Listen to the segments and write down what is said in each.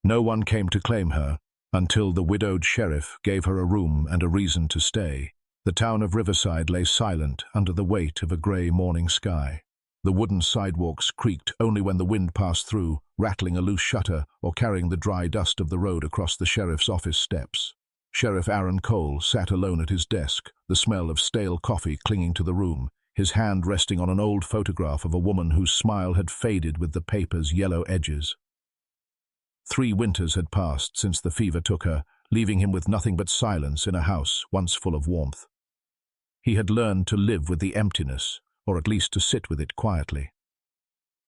No one came to claim her until the widowed sheriff gave her a room and a reason to stay. The town of Riverside lay silent under the weight of a grey morning sky. The wooden sidewalks creaked only when the wind passed through, rattling a loose shutter or carrying the dry dust of the road across the sheriff's office steps. Sheriff Aaron Cole sat alone at his desk, the smell of stale coffee clinging to the room, his hand resting on an old photograph of a woman whose smile had faded with the paper's yellow edges. 3 winters had passed since the fever took her, leaving him with nothing but silence in a house once full of warmth. He had learned to live with the emptiness, or at least to sit with it quietly.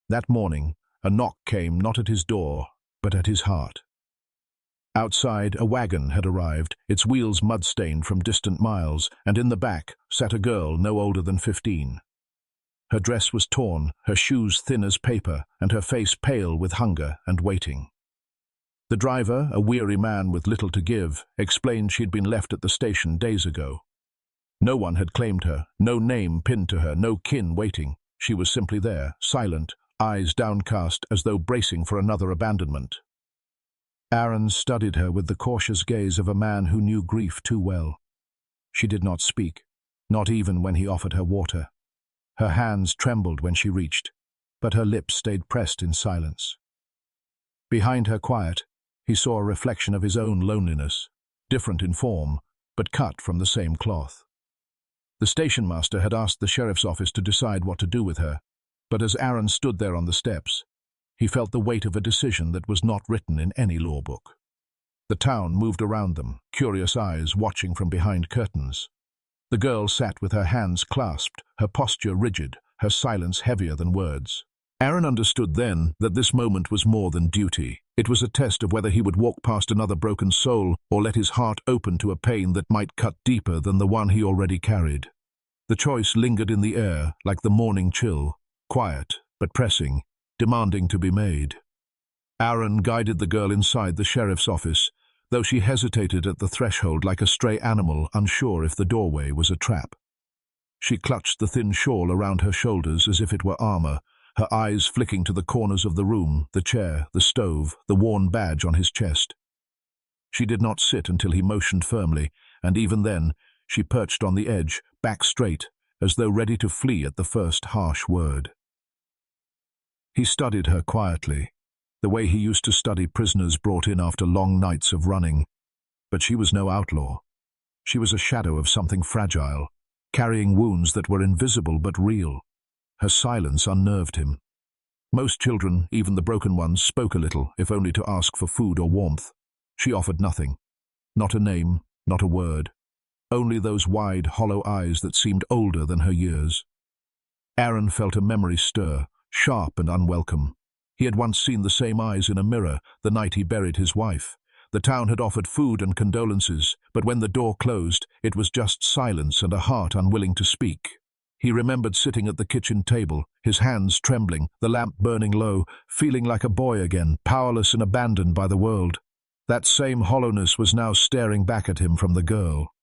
That morning, a knock came not at his door, but at his heart. Outside, a wagon had arrived, its wheels mud-stained from distant miles, and in the back sat a girl no older than 15. Her dress was torn, her shoes thin as paper, and her face pale with hunger and waiting. The driver, a weary man with little to give, explained she'd been left at the station days ago. No one had claimed her, no name pinned to her, no kin waiting. She was simply there, silent, eyes downcast as though bracing for another abandonment. Aaron studied her with the cautious gaze of a man who knew grief too well. She did not speak, not even when he offered her water. Her hands trembled when she reached, but her lips stayed pressed in silence. Behind her quiet, he saw a reflection of his own loneliness, different in form, but cut from the same cloth. The station master had asked the sheriff's office to decide what to do with her, but as Aaron stood there on the steps, he felt the weight of a decision that was not written in any law book. The town moved around them, curious eyes watching from behind curtains. The girl sat with her hands clasped, her posture rigid, her silence heavier than words. Aaron understood then that this moment was more than duty. It was a test of whether he would walk past another broken soul or let his heart open to a pain that might cut deeper than the one he already carried. The choice lingered in the air like the morning chill, quiet but pressing, demanding to be made. Aaron guided the girl inside the sheriff's office, though she hesitated at the threshold like a stray animal unsure if the doorway was a trap. She clutched the thin shawl around her shoulders as if it were armor, her eyes flicking to the corners of the room, the chair, the stove, the worn badge on his chest. She did not sit until he motioned firmly, and even then, she perched on the edge, back straight, as though ready to flee at the first harsh word. He studied her quietly, the way he used to study prisoners brought in after long nights of running. But she was no outlaw. She was a shadow of something fragile, carrying wounds that were invisible but real. Her silence unnerved him. Most children, even the broken ones, spoke a little, if only to ask for food or warmth. She offered nothing. Not a name, not a word. Only those wide, hollow eyes that seemed older than her years. Aaron felt a memory stir, sharp and unwelcome. He had once seen the same eyes in a mirror the night he buried his wife. The town had offered food and condolences, but when the door closed, it was just silence and a heart unwilling to speak. He remembered sitting at the kitchen table, his hands trembling, the lamp burning low, feeling like a boy again, powerless and abandoned by the world. That same hollowness was now staring back at him from the girl.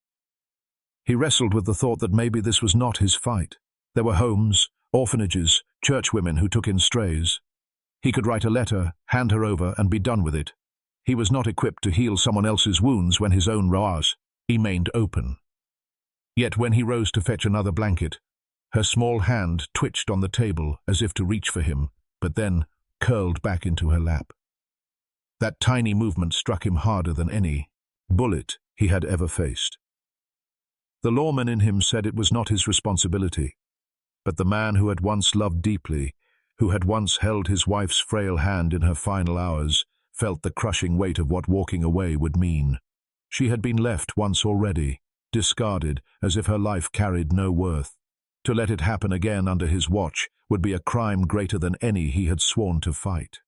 He wrestled with the thought that maybe this was not his fight. There were homes, orphanages, churchwomen who took in strays. He could write a letter, hand her over, and be done with it. He was not equipped to heal someone else's wounds when his own remained open. Yet when he rose to fetch another blanket, her small hand twitched on the table as if to reach for him, but then curled back into her lap. That tiny movement struck him harder than any bullet he had ever faced. The lawman in him said it was not his responsibility, but the man who had once loved deeply, who had once held his wife's frail hand in her final hours, felt the crushing weight of what walking away would mean. She had been left once already, discarded as if her life carried no worth. To let it happen again under his watch would be a crime greater than any he had sworn to fight.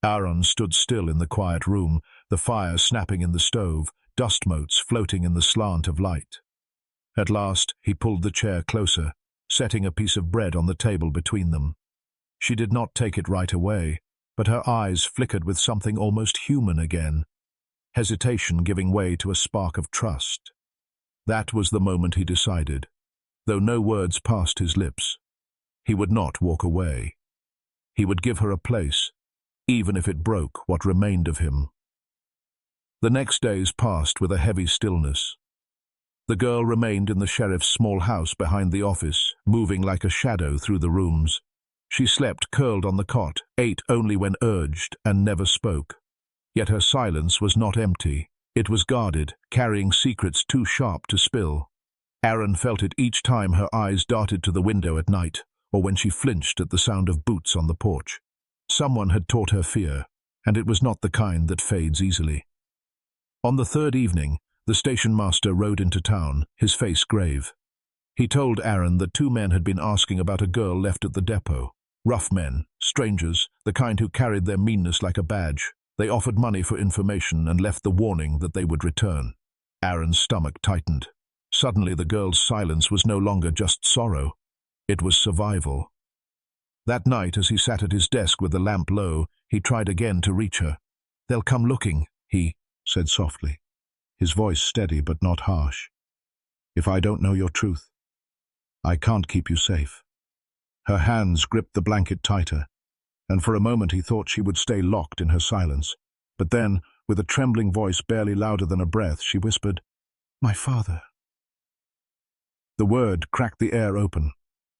Aaron stood still in the quiet room, the fire snapping in the stove, dust motes floating in the slant of light. At last he pulled the chair closer, setting a piece of bread on the table between them. She did not take it right away, but her eyes flickered with something almost human again, hesitation giving way to a spark of trust. That was the moment he decided. Though no words passed his lips, he would not walk away. He would give her a place, even if it broke what remained of him. The next days passed with a heavy stillness. The girl remained in the sheriff's small house behind the office, moving like a shadow through the rooms. She slept curled on the cot, ate only when urged, and never spoke. Yet her silence was not empty. It was guarded, carrying secrets too sharp to spill. Aaron felt it each time her eyes darted to the window at night, or when she flinched at the sound of boots on the porch. Someone had taught her fear, and it was not the kind that fades easily. On the third evening, the station master rode into town, his face grave. He told Aaron that 2 men had been asking about a girl left at the depot. Rough men, strangers, the kind who carried their meanness like a badge. They offered money for information and left the warning that they would return. Aaron's stomach tightened. Suddenly the girl's silence was no longer just sorrow. It was survival. That night, as he sat at his desk with the lamp low, he tried again to reach her. "They'll come looking," he said softly, his voice steady but not harsh. "If I don't know your truth, I can't keep you safe." Her hands gripped the blanket tighter, and for a moment he thought she would stay locked in her silence. But then, with a trembling voice barely louder than a breath, she whispered, "My father." The word cracked the air open.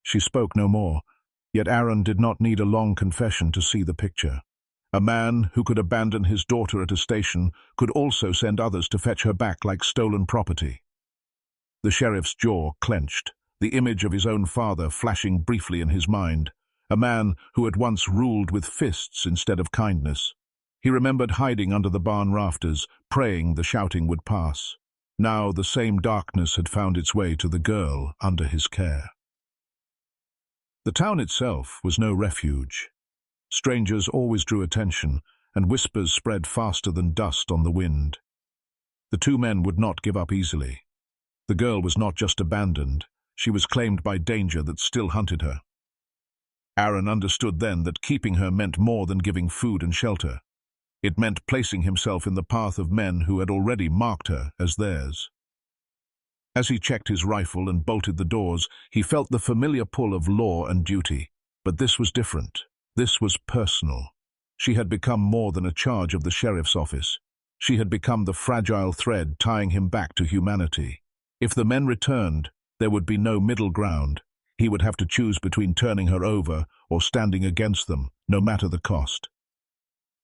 She spoke no more, yet Aaron did not need a long confession to see the picture. A man who could abandon his daughter at a station could also send others to fetch her back like stolen property. The sheriff's jaw clenched, the image of his own father flashing briefly in his mind, a man who had once ruled with fists instead of kindness. He remembered hiding under the barn rafters, praying the shouting would pass. Now the same darkness had found its way to the girl under his care. The town itself was no refuge. Strangers always drew attention, and whispers spread faster than dust on the wind. The 2 men would not give up easily. The girl was not just abandoned, she was claimed by danger that still hunted her. Aaron understood then that keeping her meant more than giving food and shelter. It meant placing himself in the path of men who had already marked her as theirs. As he checked his rifle and bolted the doors, he felt the familiar pull of law and duty. But this was different. This was personal. She had become more than a charge of the sheriff's office. She had become the fragile thread tying him back to humanity. If the men returned, there would be no middle ground. He would have to choose between turning her over or standing against them, no matter the cost.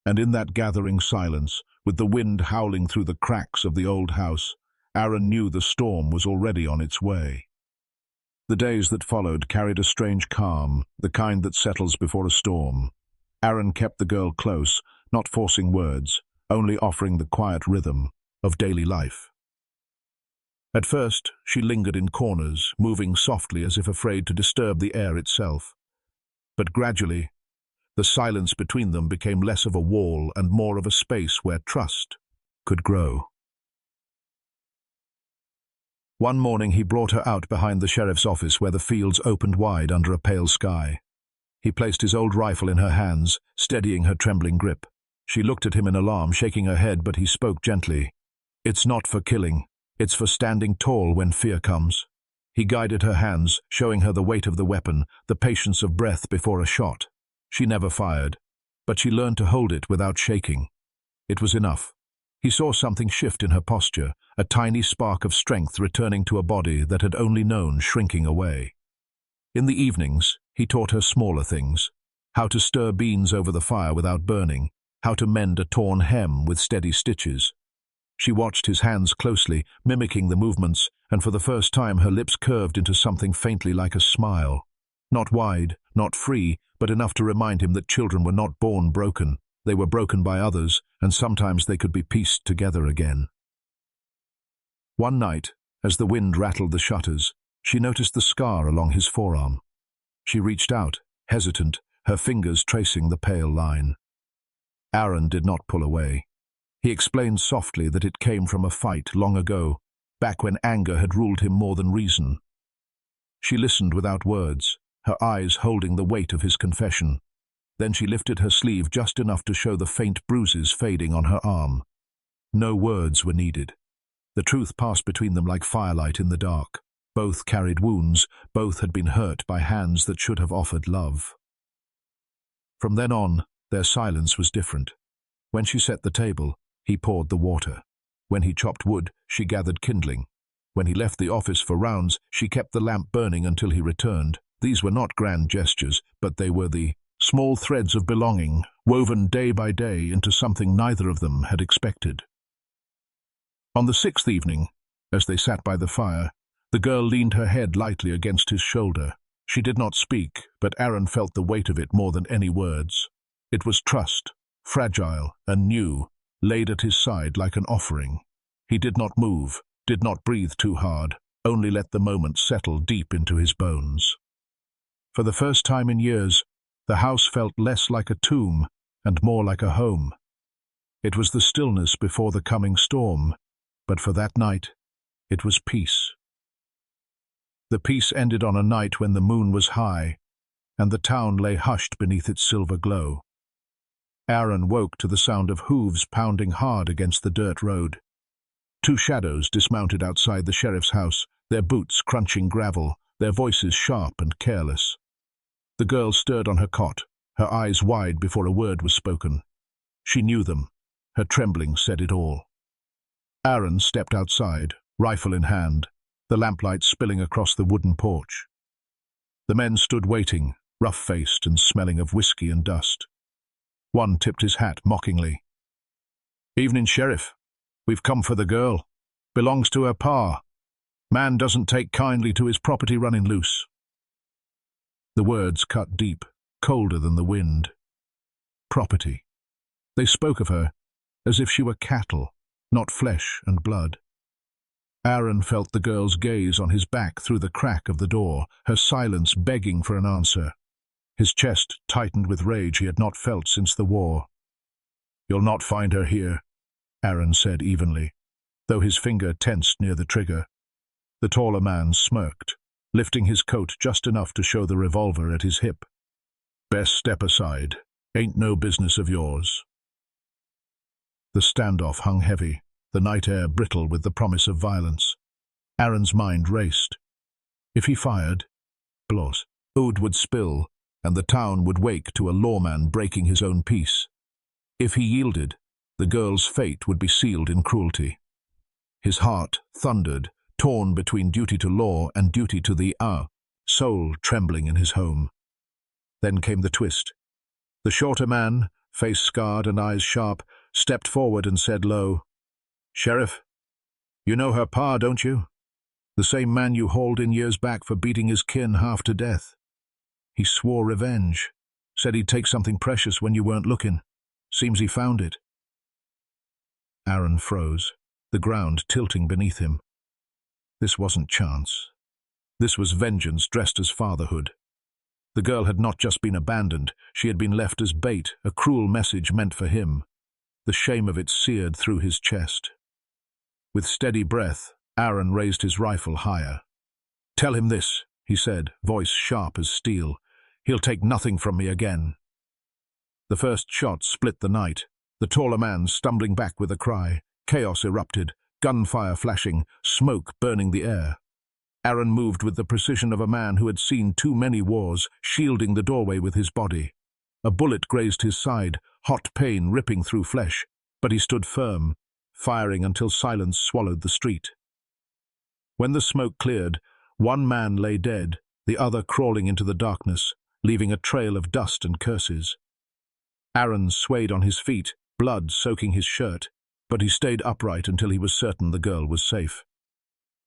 And in that gathering silence, with the wind howling through the cracks of the old house, Aaron knew the storm was already on its way. The days that followed carried a strange calm, the kind that settles before a storm. Aaron kept the girl close, not forcing words, only offering the quiet rhythm of daily life. At first, she lingered in corners, moving softly as if afraid to disturb the air itself. But gradually, the silence between them became less of a wall and more of a space where trust could grow. One morning he brought her out behind the sheriff's office where the fields opened wide under a pale sky. He placed his old rifle in her hands, steadying her trembling grip. She looked at him in alarm, shaking her head, but he spoke gently. "It's not for killing. It's for standing tall when fear comes." He guided her hands, showing her the weight of the weapon, the patience of breath before a shot. She never fired, but she learned to hold it without shaking. It was enough. He saw something shift in her posture, a tiny spark of strength returning to a body that had only known shrinking away. In the evenings, he taught her smaller things: how to stir beans over the fire without burning, how to mend a torn hem with steady stitches. She watched his hands closely, mimicking the movements, and for the first time her lips curved into something faintly like a smile. Not wide, not free, but enough to remind him that children were not born broken. They were broken by others, and sometimes they could be pieced together again. One night, as the wind rattled the shutters, she noticed the scar along his forearm. She reached out, hesitant, her fingers tracing the pale line. Aaron did not pull away. He explained softly that it came from a fight long ago, back when anger had ruled him more than reason. She listened without words, her eyes holding the weight of his confession. Then she lifted her sleeve just enough to show the faint bruises fading on her arm. No words were needed. The truth passed between them like firelight in the dark. Both carried wounds, both had been hurt by hands that should have offered love. From then on, Their silence was different. When she set the table, he poured the water. When he chopped wood, she gathered kindling. When he left the office for rounds, she kept the lamp burning until he returned. These were not grand gestures, but they were the small threads of belonging, woven day by day into something neither of them had expected. On the sixth evening, as they sat by the fire, the girl leaned her head lightly against his shoulder. She did not speak, but Aaron felt the weight of it more than any words. It was trust, fragile and new, laid at his side like an offering. He did not move, did not breathe too hard, only let the moment settle deep into his bones. For the first time in years, the house felt less like a tomb and more like a home. It was the stillness before the coming storm, but for that night, it was peace. The peace ended on a night when the moon was high, and the town lay hushed beneath its silver glow. Aaron woke to the sound of hooves pounding hard against the dirt road. Two shadows dismounted outside the sheriff's house, their boots crunching gravel, their voices sharp and careless. The girl stirred on her cot, her eyes wide before a word was spoken. She knew them. Her trembling said it all. Aaron stepped outside, rifle in hand, the lamplight spilling across the wooden porch. The men stood waiting, rough-faced and smelling of whiskey and dust. One tipped his hat mockingly. "Evening, Sheriff. We've come for the girl. Belongs to her pa. Man doesn't take kindly to his property running loose." The words cut deep, colder than the wind. Property. They spoke of her as if she were cattle, not flesh and blood. Aaron felt the girl's gaze on his back through the crack of the door, her silence begging for an answer. His chest tightened with rage he had not felt since the war. "You'll not find her here," Aaron said evenly, though his finger tensed near the trigger. The taller man smirked, lifting his coat just enough to show the revolver at his hip. "Best step aside. Ain't no business of yours." The standoff hung heavy, the night air brittle with the promise of violence. Aaron's mind raced. If he fired, blood would spill, and the town would wake to a lawman breaking his own peace. If he yielded, the girl's fate would be sealed in cruelty. His heart thundered, torn between duty to law and duty to the soul trembling in his home. Then came the twist. The shorter man, face scarred and eyes sharp, stepped forward and said low, "Sheriff, you know her pa, don't you? The same man you hauled in years back for beating his kin half to death. He swore revenge, said he'd take something precious when you weren't looking. Seems he found it." Aaron froze, the ground tilting beneath him. This wasn't chance. This was vengeance dressed as fatherhood. The girl had not just been abandoned, she had been left as bait, a cruel message meant for him. The shame of it seared through his chest. With steady breath, Aaron raised his rifle higher. "Tell him this," he said, voice sharp as steel. "He'll take nothing from me again." The first shot split the night, the taller man stumbling back with a cry. Chaos erupted, gunfire flashing, smoke burning the air. Aaron moved with the precision of a man who had seen too many wars, shielding the doorway with his body. A bullet grazed his side, hot pain ripping through flesh, but he stood firm, firing until silence swallowed the street. When the smoke cleared, one man lay dead, the other crawling into the darkness, leaving a trail of dust and curses. Aaron swayed on his feet, blood soaking his shirt, but he stayed upright until he was certain the girl was safe.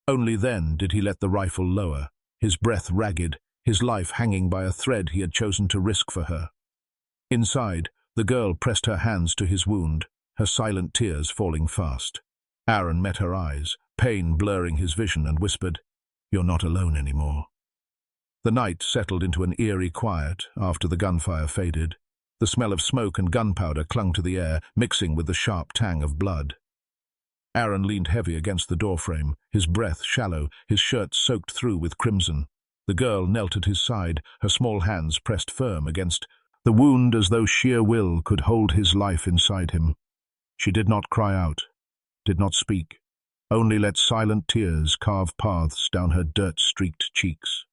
Only then did he let the rifle lower, his breath ragged, his life hanging by a thread he had chosen to risk for her. Inside, the girl pressed her hands to his wound, her silent tears falling fast. Aaron met her eyes, pain blurring his vision, and whispered, "You're not alone anymore." The night settled into an eerie quiet after the gunfire faded. The smell of smoke and gunpowder clung to the air, mixing with the sharp tang of blood. Aaron leaned heavy against the doorframe, his breath shallow, his shirt soaked through with crimson. The girl knelt at his side, her small hands pressed firm against the wound as though sheer will could hold his life inside him. She did not cry out, did not speak, only let silent tears carve paths down her dirt-streaked cheeks.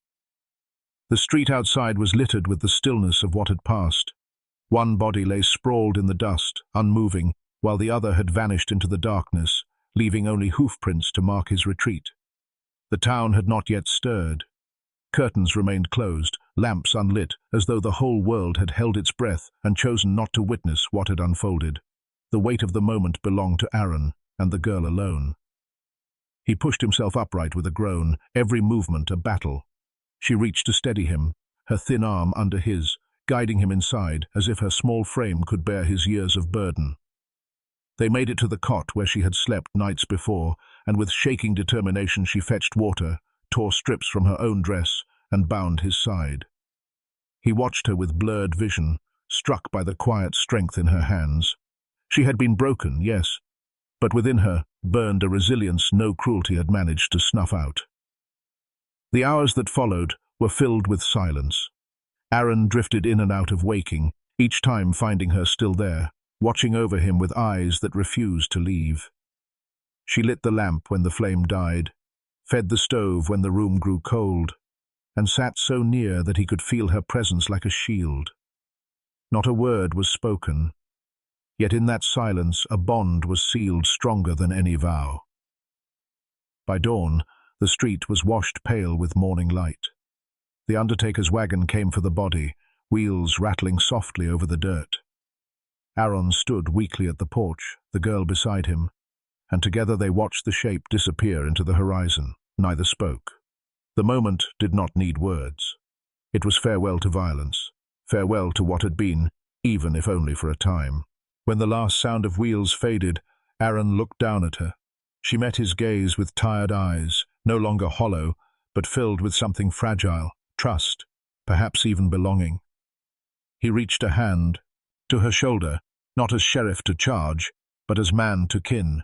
The street outside was littered with the stillness of what had passed. One body lay sprawled in the dust, unmoving, while the other had vanished into the darkness, leaving only hoofprints to mark his retreat. The town had not yet stirred. Curtains remained closed, lamps unlit, as though the whole world had held its breath and chosen not to witness what had unfolded. The weight of the moment belonged to Aaron, and the girl alone. He pushed himself upright with a groan, every movement a battle. She reached to steady him, her thin arm under his, guiding him inside as if her small frame could bear his years of burden. They made it to the cot where she had slept nights before, and with shaking determination she fetched water, tore strips from her own dress, and bound his side. He watched her with blurred vision, struck by the quiet strength in her hands. She had been broken, yes, but within her burned a resilience no cruelty had managed to snuff out. The hours that followed were filled with silence. Aaron drifted in and out of waking, each time finding her still there, watching over him with eyes that refused to leave. She lit the lamp when the flame died, fed the stove when the room grew cold, and sat so near that he could feel her presence like a shield. Not a word was spoken, yet in that silence a bond was sealed stronger than any vow. By dawn, the street was washed pale with morning light. The undertaker's wagon came for the body, wheels rattling softly over the dirt. Aaron stood weakly at the porch, the girl beside him, and together they watched the shape disappear into the horizon. Neither spoke. The moment did not need words. It was farewell to violence, farewell to what had been, even if only for a time. When the last sound of wheels faded, Aaron looked down at her. She met his gaze with tired eyes, no longer hollow, but filled with something fragile, trust, perhaps even belonging. He reached a hand to her shoulder, not as sheriff to charge, but as man to kin.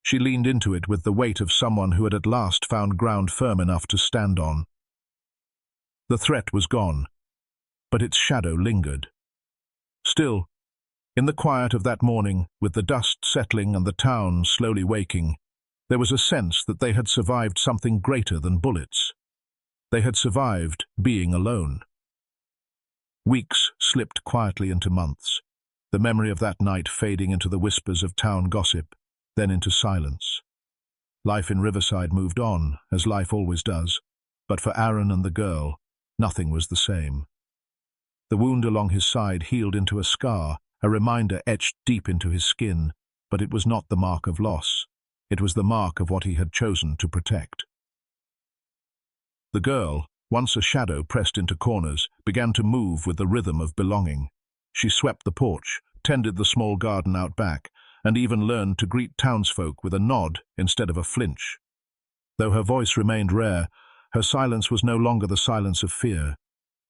She leaned into it with the weight of someone who had at last found ground firm enough to stand on. The threat was gone, but its shadow lingered. Still, in the quiet of that morning, with the dust settling and the town slowly waking, there was a sense that they had survived something greater than bullets. They had survived being alone. Weeks slipped quietly into months, the memory of that night fading into the whispers of town gossip, then into silence. Life in Riverside moved on, as life always does, but for Aaron and the girl, nothing was the same. The wound along his side healed into a scar, a reminder etched deep into his skin, but it was not the mark of loss. It was the mark of what he had chosen to protect. The girl, once a shadow pressed into corners, began to move with the rhythm of belonging. She swept the porch, tended the small garden out back, and even learned to greet townsfolk with a nod instead of a flinch. Though her voice remained rare, her silence was no longer the silence of fear.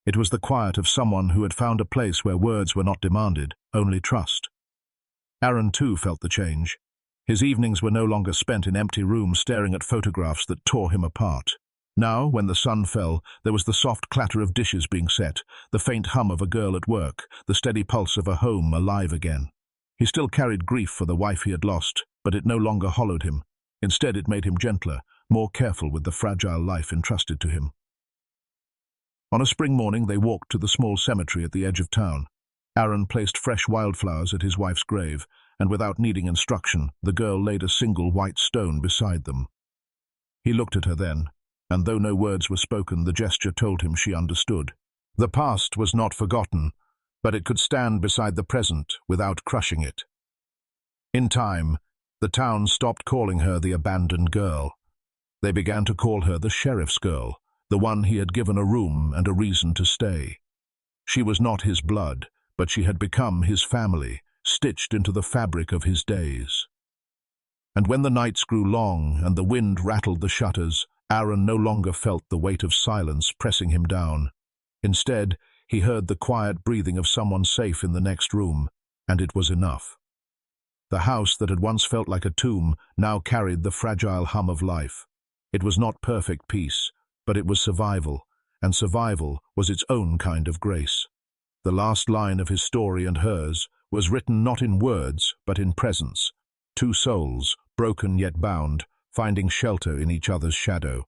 It was the quiet of someone who had found a place where words were not demanded, only trust. Aaron too felt the change. His evenings were no longer spent in empty rooms staring at photographs that tore him apart. Now, when the sun fell, there was the soft clatter of dishes being set, the faint hum of a girl at work, the steady pulse of a home alive again. He still carried grief for the wife he had lost, but it no longer hollowed him. Instead, it made him gentler, more careful with the fragile life entrusted to him. On a spring morning, they walked to the small cemetery at the edge of town. Aaron placed fresh wildflowers at his wife's grave, and without needing instruction, the girl laid a single white stone beside them. He looked at her then, and though no words were spoken, the gesture told him she understood. The past was not forgotten, but it could stand beside the present without crushing it. In time, the town stopped calling her the abandoned girl. They began to call her the sheriff's girl, the one he had given a room and a reason to stay. She was not his blood, but she had become his family, stitched into the fabric of his days. And when the nights grew long and the wind rattled the shutters, Aaron no longer felt the weight of silence pressing him down. Instead, he heard the quiet breathing of someone safe in the next room, and it was enough. The house that had once felt like a tomb now carried the fragile hum of life. It was not perfect peace, but it was survival, and survival was its own kind of grace. The last line of his story and hers was written not in words, but in presence. Two souls, broken yet bound, finding shelter in each other's shadow.